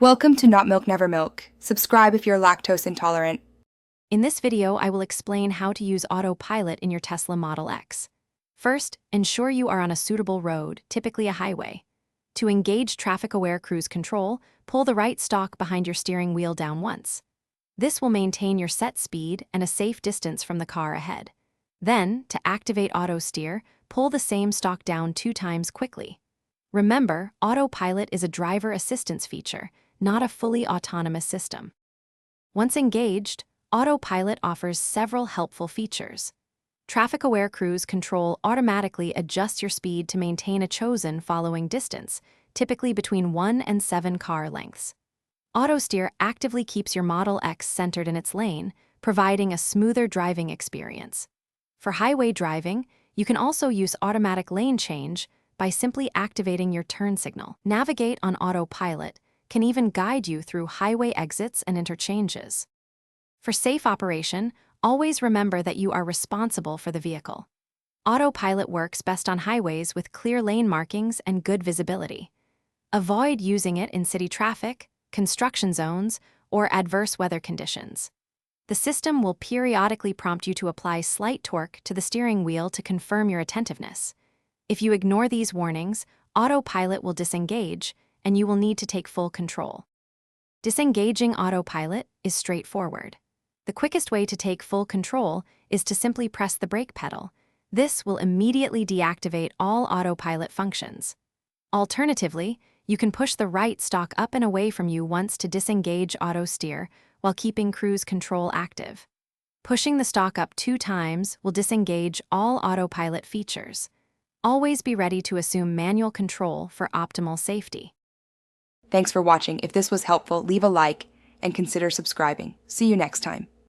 Welcome to Not Milk Never Milk. Subscribe if you're lactose intolerant. In this video, I will explain how to use autopilot in your Tesla Model X. First, ensure you are on a suitable road, typically a highway. To engage traffic-aware cruise control, pull the right stalk behind your steering wheel down once. This will maintain your set speed and a safe distance from the car ahead. Then, to activate auto steer, pull the same stalk down 2 times quickly. Remember, autopilot is a driver assistance feature, not a fully autonomous system. Once engaged, autopilot offers several helpful features. Traffic-aware cruise control automatically adjusts your speed to maintain a chosen following distance, typically between 1 and 7 car lengths. Auto steer actively keeps your Model X centered in its lane, providing a smoother driving experience. For highway driving, you can also use automatic lane change by simply activating your turn signal. Navigate on autopilot can even guide you through highway exits and interchanges. For safe operation, always remember that you are responsible for the vehicle. Autopilot works best on highways with clear lane markings and good visibility. Avoid using it in city traffic, construction zones, or adverse weather conditions. The system will periodically prompt you to apply slight torque to the steering wheel to confirm your attentiveness. If you ignore these warnings, autopilot will disengage, and you will need to take full control. Disengaging autopilot is straightforward. The quickest way to take full control is to simply press the brake pedal. This will immediately deactivate all autopilot functions. Alternatively, you can push the right stalk up and away from you once to disengage auto steer while keeping cruise control active. Pushing the stalk up 2 times will disengage all autopilot features. Always be ready to assume manual control for optimal safety. Thanks for watching. If this was helpful, leave a like and consider subscribing. See you next time.